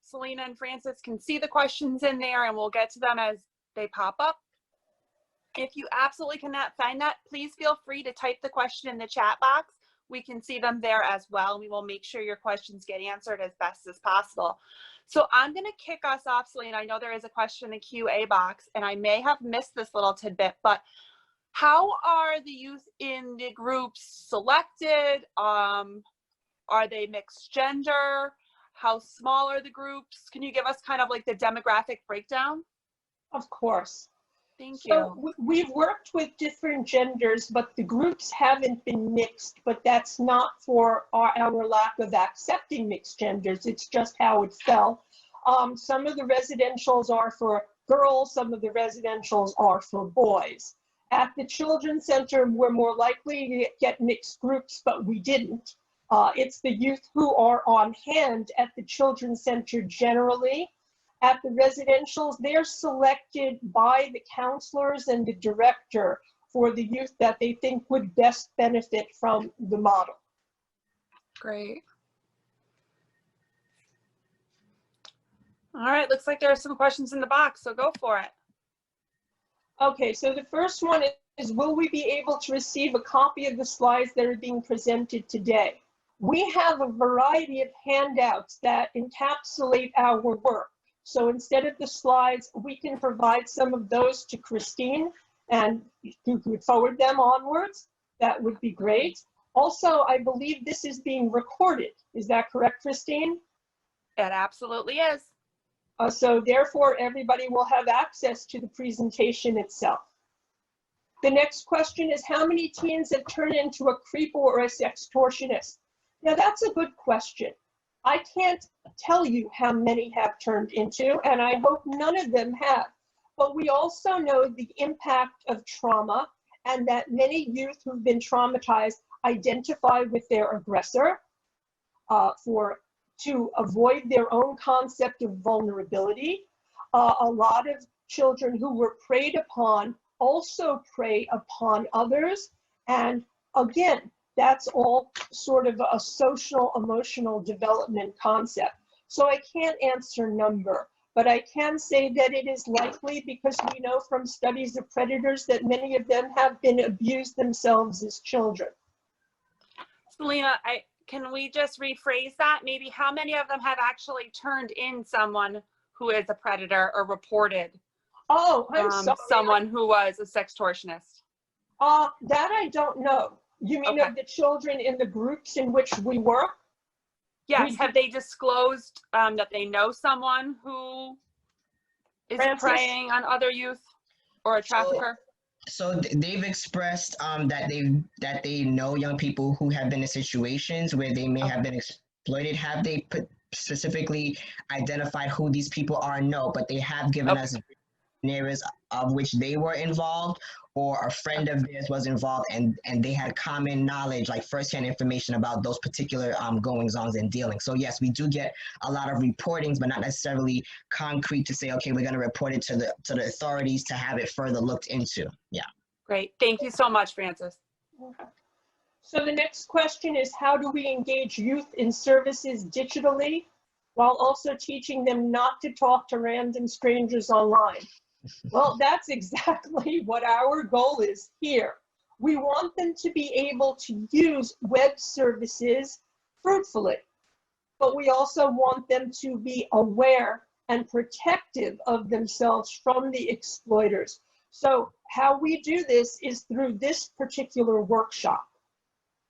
Selena and Francis can see the questions in there, and we'll get to them as they pop up. If you absolutely cannot find that, please feel free to type the question in the chat box. We can see them there as well. We will make sure your questions get answered as best as possible. So I'm going to kick us off, Selena. I know there is a question in the QA box, and I may have missed this little tidbit, but how are the youth in the groups selected? Are they mixed gender? How small are the groups? Can you give us kind of like the demographic breakdown? Of course. Thank you. So we've worked with different genders, but the groups haven't been mixed, but that's not for our lack of accepting mixed genders. It's just how it fell. Some of the residentials are for girls, some of the residentials are for boys. At the Children's Center, we're more likely to get mixed groups, but we didn't. It's the youth who are on hand at the Children's Center generally. At the residentials, they're selected by the counselors and the director for the youth that they think would best benefit from the model. Great. All right, looks like there are some questions in the box, so go for it. Okay, so the first one is, will we be able to receive a copy of the slides that are being presented today? We have a variety of handouts that encapsulate our work. So instead of the slides, we can provide some of those to Christine, and you could forward them onwards. That would be great. Also, I believe this is being recorded. Is that correct, Christine? It absolutely is. So therefore, everybody will have access to the presentation itself. The next question is, how many teens have turned into a creeper or a sextortionist? Now, that's a good question. I can't tell you how many have turned into, and I hope none of them have. But we also know the impact of trauma, and that many youth who've been traumatized identify with their aggressor to avoid their own concept of vulnerability. A lot of children who were preyed upon also prey upon others. And again, that's all sort of a social emotional development concept. So I can't answer number, but I can say that it is likely, because we know from studies of predators that many of them have been abused themselves as children. Selena, can we just rephrase that? Maybe how many of them have actually turned in someone who is a predator or reported someone who was a sextortionist? That I don't know. You mean Okay. of the children in the groups in which we work? Yes, have they disclosed that they know someone who is Francis? preying on other youth or a trafficker? So they've expressed that they know young people who have been in situations where they may have been exploited. Have they specifically identified who these people are? No, but they have given us areas of which they were involved, or a friend of theirs was involved, and they had common knowledge, like firsthand information about those particular goings-ons and dealings. So yes, we do get a lot of reportings, but not necessarily concrete to say, okay, we're going to report it to the authorities to have it further looked into. Yeah. Great. Thank you so much, Francis. Okay. So the next question is, how do we engage youth in services digitally while also teaching them not to talk to random strangers online? Well, that's exactly what our goal is here. We want them to be able to use web services fruitfully, but we also want them to be aware and protective of themselves from the exploiters. So how we do this is through this particular workshop.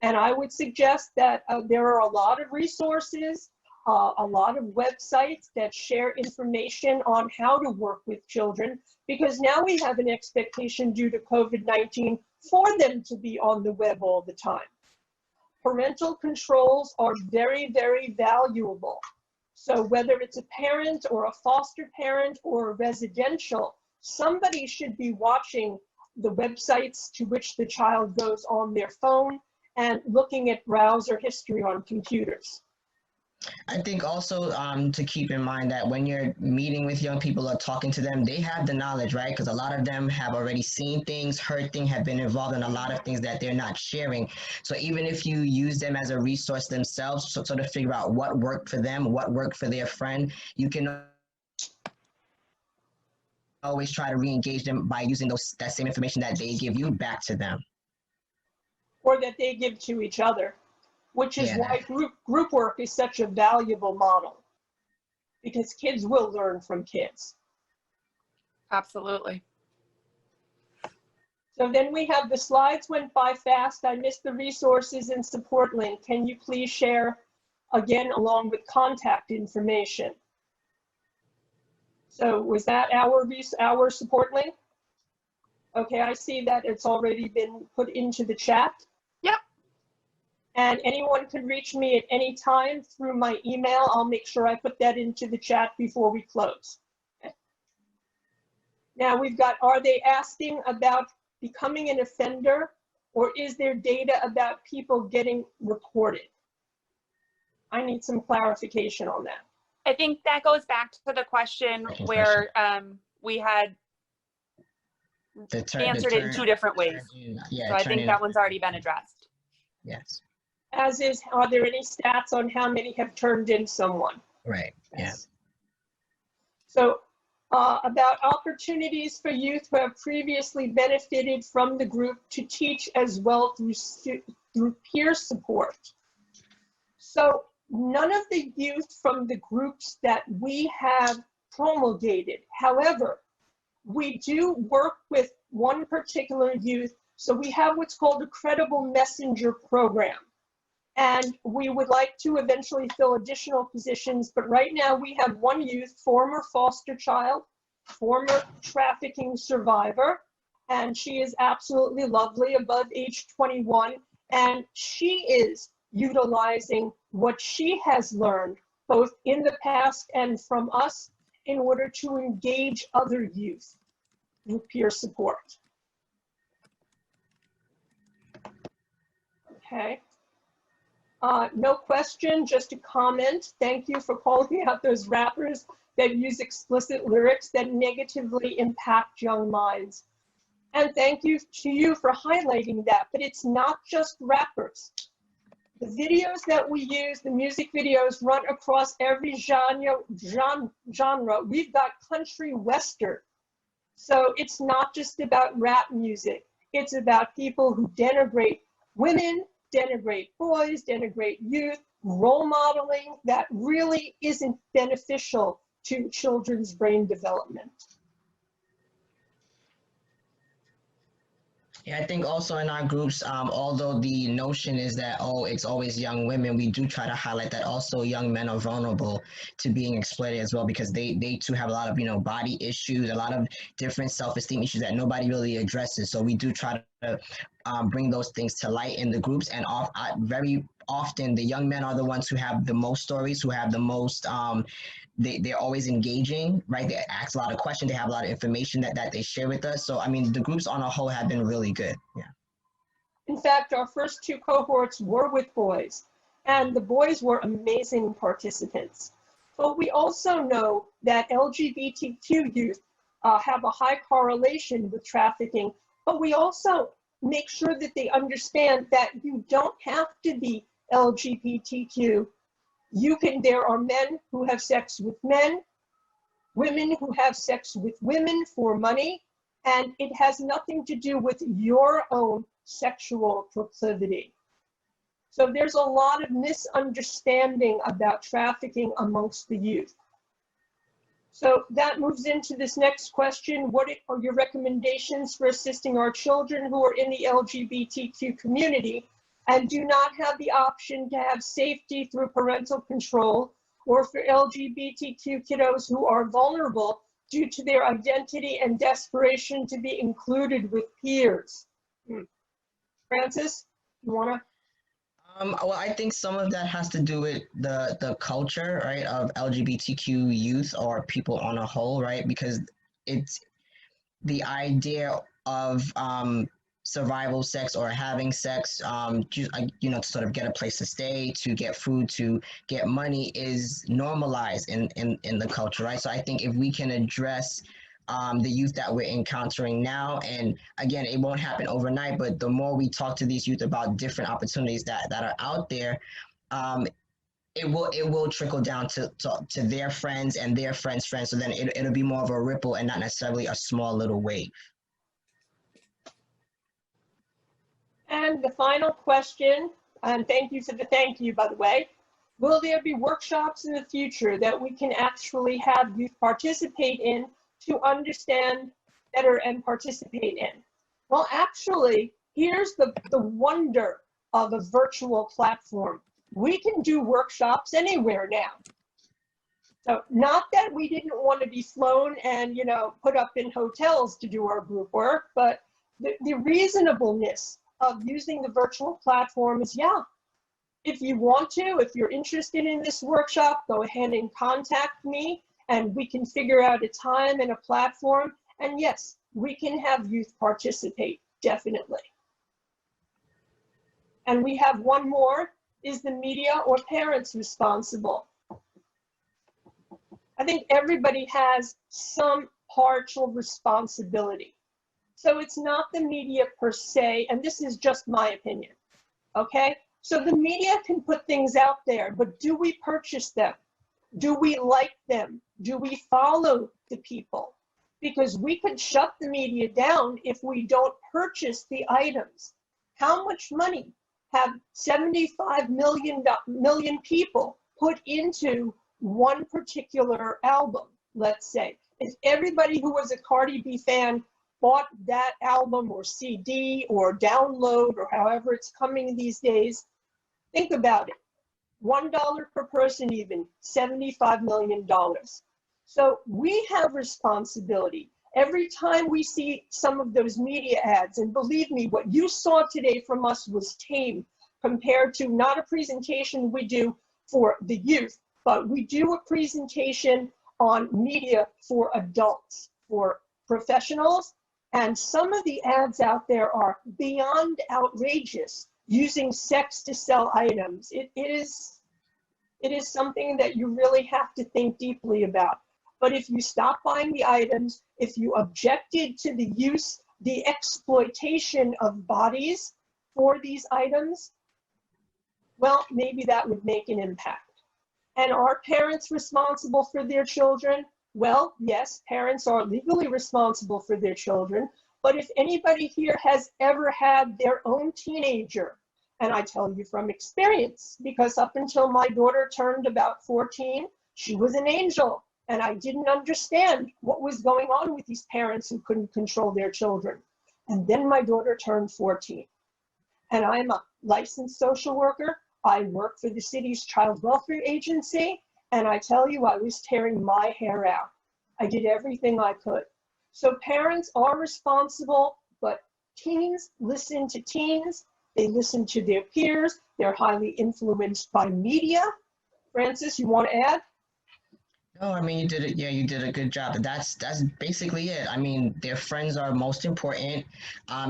And I would suggest that there are a lot of resources, a lot of websites that share information on how to work with children, because now we have an expectation due to COVID-19 for them to be on the web all the time. Parental controls are very, very valuable. So whether it's a parent or a foster parent or a residential, somebody should be watching the websites to which the child goes on their phone and looking at browser history on computers. I think also to keep in mind that when you're meeting with young people or talking to them, they have the knowledge, right? Because a lot of them have already seen things, heard things, have been involved in a lot of things that they're not sharing. So even if you use them as a resource themselves, so to figure out what worked for them, what worked for their friend, you can always try to re-engage them by using that same information that they give you back to them. Or that they give to each other, which is why group work is such a valuable model, because kids will learn from kids. Absolutely. So then we have the slides went by fast. I missed the resources and support link. Can you please share again along with contact information? So was that our support link? Okay, I see that it's already been put into the chat. Yep. And anyone can reach me at any time through my email. I'll make sure I put that into the chat before we close. Okay. Now we've got, are they asking about becoming an offender, or is there data about people getting reported? I need some clarification on that. I think that goes back to the question where we had answered it in two different ways. So I think that one's already been addressed. Yes. As is, are there any stats on how many have turned in someone? Right, yeah. So about opportunities for youth who have previously benefited from the group to teach as well through peer support. So none of the youth from the groups that we have promulgated. However, we do work with one particular youth. So we have what's called a credible messenger program. And we would like to eventually fill additional positions, but right now we have one youth, former foster child, former trafficking survivor, and she is absolutely lovely, above age 21, and she is utilizing what she has learned, both in the past and from us, in order to engage other youth through peer support. Okay. No question, just a comment. Thank you for calling out those rappers that use explicit lyrics that negatively impact young minds. And thank you to you for highlighting that, but it's not just rappers. The videos that we use, the music videos, run across every genre. We've got country western. So it's not just about rap music. It's about people who denigrate women, denigrate boys, denigrate youth, role modeling that really isn't beneficial to children's brain development. Yeah, I think also in our groups, although the notion is that, oh, it's always young women, we do try to highlight that also young men are vulnerable to being exploited as well, because they too have a lot of, body issues, a lot of different self-esteem issues that nobody really addresses. So we do try to bring those things to light in the groups, and very often the young men are the ones who have the most stories, who have the most they're always engaging, right? They ask a lot of questions, they have a lot of information that they share with us. So I mean, the groups on a whole have been really good. Yeah. In fact, our first two cohorts were with boys, and the boys were amazing participants. But we also know that LGBTQ youth have a high correlation with trafficking, but we also make sure that they understand that you don't have to be LGBTQ. There are men who have sex with men, women who have sex with women for money, and it has nothing to do with your own sexual proclivity. So there's a lot of misunderstanding about trafficking amongst the youth. So that moves into this next question. What are your recommendations for assisting our children who are in the LGBTQ community and do not have the option to have safety through parental control, or for LGBTQ kiddos who are vulnerable due to their identity and desperation to be included with peers? Francis, you wanna? Well, I think some of that has to do with the culture, right, of LGBTQ youth or people on a whole, right? Because it's the idea of survival sex or having sex, to sort of get a place to stay, to get food, to get money is normalized in the culture, right? So I think if we can address the youth that we're encountering now, and again, it won't happen overnight, but the more we talk to these youth about different opportunities that are out there, um, it will trickle down to their friends and their friends' friends. So then it'll be more of a ripple and not necessarily a small little wave. And the final question, and thank you for the thank you, by the way. Will there be workshops in the future that we can actually have youth participate in to understand better and participate in? Well, actually, here's the wonder of a virtual platform. We can do workshops anywhere now. So not that we didn't want to be flown and, put up in hotels to do our group work, but the reasonableness of using the virtual platform is, yeah, if you want to, if you're interested in this workshop, go ahead and contact me and we can figure out a time and a platform. And yes, we can have youth participate, definitely. And we have one more. Is the media or parents responsible? I think everybody has some partial responsibility. So it's not the media per se, and this is just my opinion, okay? So the media can put things out there, but do we purchase them? Do we like them? Do we follow the people? Because we could shut the media down if we don't purchase the items. How much money have 75 million people put into one particular album, let's say? If everybody who was a Cardi B fan bought that album or CD or download or however it's coming these days, think about it. $1 per person even, $75 million. So we have responsibility. Every time we see some of those media ads, and believe me, what you saw today from us was tame compared to not a presentation we do for the youth, but we do a presentation on media for adults, for professionals, and some of the ads out there are beyond outrageous, using sex to sell items. It is something that you really have to think deeply about. But if you stop buying the items, if you objected to the use, the exploitation of bodies for these items, well, maybe that would make an impact. And are parents responsible for their children? Well, yes, parents are legally responsible for their children. But if anybody here has ever had their own teenager, and I tell you from experience, because up until my daughter turned about 14, she was an angel. And I didn't understand what was going on with these parents who couldn't control their children. And then my daughter turned 14. And I'm a licensed social worker. I work for the city's child welfare agency. And I tell you, I was tearing my hair out. I did everything I could. So parents are responsible, but teens listen to teens. They listen to their peers. They're highly influenced by media. Francis, you want to add? No, I mean you did it. Yeah, you did a good job. That's basically it. I mean, their friends are most important.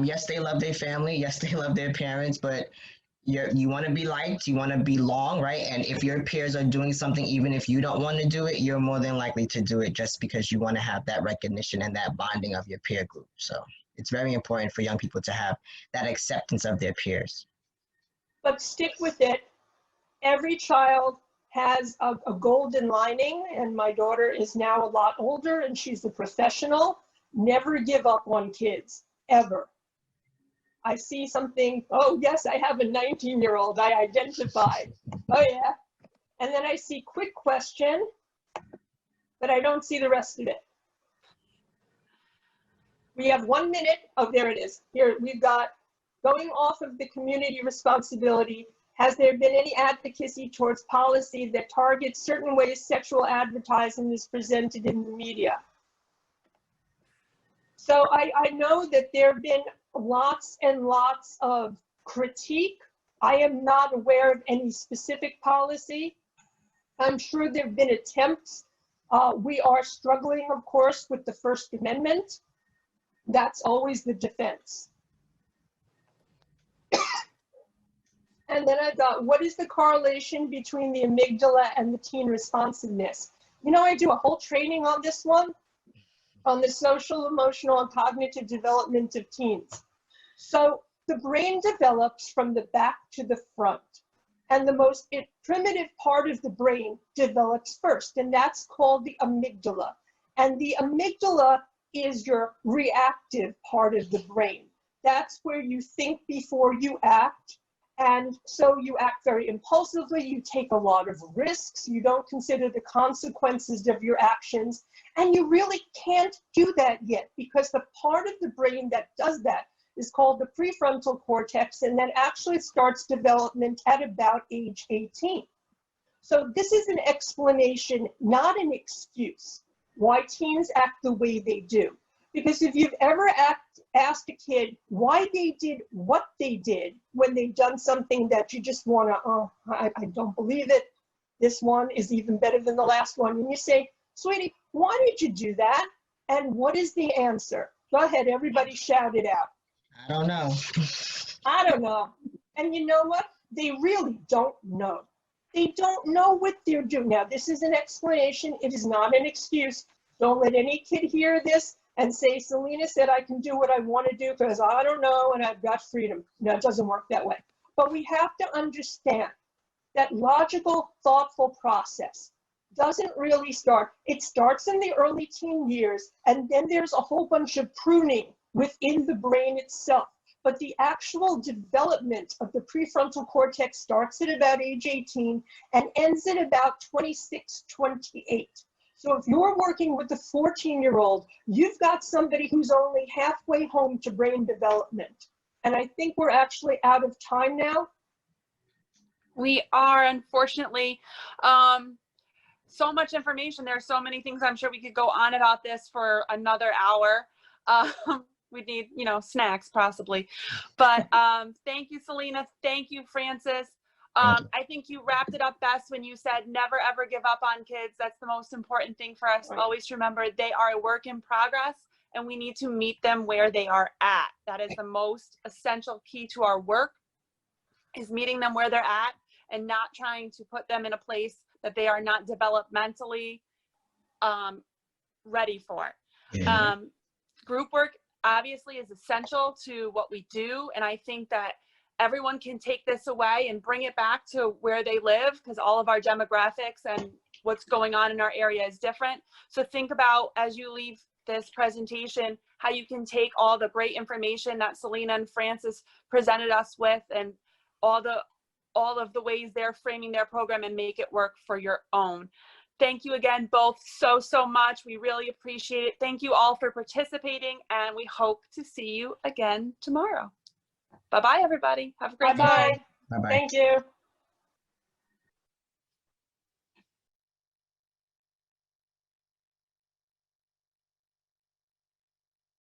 Yes, they love their family. Yes, they love their parents. But you want to be liked. You want to belong, right? And if your peers are doing something, even if you don't want to do it, you're more than likely to do it just because you want to have that recognition and that bonding of your peer group. So it's very important for young people to have that acceptance of their peers. But stick with it. Every child has a golden lining, and my daughter is now a lot older and she's a professional. Never give up on kids, ever. I see something, oh yes, I have a 19-year-old, I identified. Oh yeah. And then I see quick question, but I don't see the rest of it. We have 1 minute. Oh, there it is. Here, we've got going off of the community responsibility. Has there been any advocacy towards policy that targets certain ways sexual advertising is presented in the media? So I know that there have been lots and lots of critique I am not aware of any specific policy. I'm sure there have been attempts. We are struggling, of course, with the First Amendment. That's always the defense. And then I thought, what is the correlation between the amygdala and the teen responsiveness? You know, I do a whole training on this one, on the social, emotional, and cognitive development of teens. So the brain develops from the back to the front. And the most primitive part of the brain develops first, and that's called the amygdala. And the amygdala is your reactive part of the brain. That's where you think before you act. And so you act very impulsively, you take a lot of risks, you don't consider the consequences of your actions, and you really can't do that yet because the part of the brain that does that is called the prefrontal cortex, and that actually starts development at about age 18. So this is an explanation, not an excuse, why teens act the way they do. Because if you've ever asked a kid why they did what they did when they've done something that you just want to, oh, I don't believe it, this one is even better than the last one, and you say, sweetie, why did you do that? And what is the answer? Go ahead, everybody shout it out. I don't know. I don't know. And you know what? They really don't know. They don't know what they're doing. Now, this is an explanation. It is not an excuse. Don't let any kid hear this and say, Selena said I can do what I want to do because I don't know and I've got freedom. No, it doesn't work that way. But we have to understand that logical, thoughtful process doesn't really start. It starts in the early teen years, and then there's a whole bunch of pruning within the brain itself. But the actual development of the prefrontal cortex starts at about age 18 and ends at about 26, 28. So if you're working with a 14-year-old, you've got somebody who's only halfway home to brain development. And I think we're actually out of time now. We are, unfortunately. So much information. There are so many things. I'm sure we could go on about this for another hour. We'd need, you know, snacks possibly. But thank you, Selena. Thank you, Francis. I think you wrapped it up best when you said never ever give up on kids. That's the most important thing for us. Right. Always to remember they are a work in progress and we need to meet them where they are at. That is the most essential key to our work, is meeting them where they're at and not trying to put them in a place that they are not developmentally ready for. Yeah. Group work obviously is essential to what we do, and I think that everyone can take this away and bring it back to where they live, because all of our demographics and what's going on in our area is different. So think about, as you leave this presentation, how you can take all the great information that Selena and Francis presented us with and all of the ways they're framing their program and make it work for your own. Thank you again both so much. We really appreciate it. Thank you all for participating, and we hope to see you again tomorrow. Bye-bye, everybody. Have a great day. Bye-bye. Bye-bye. Thank you.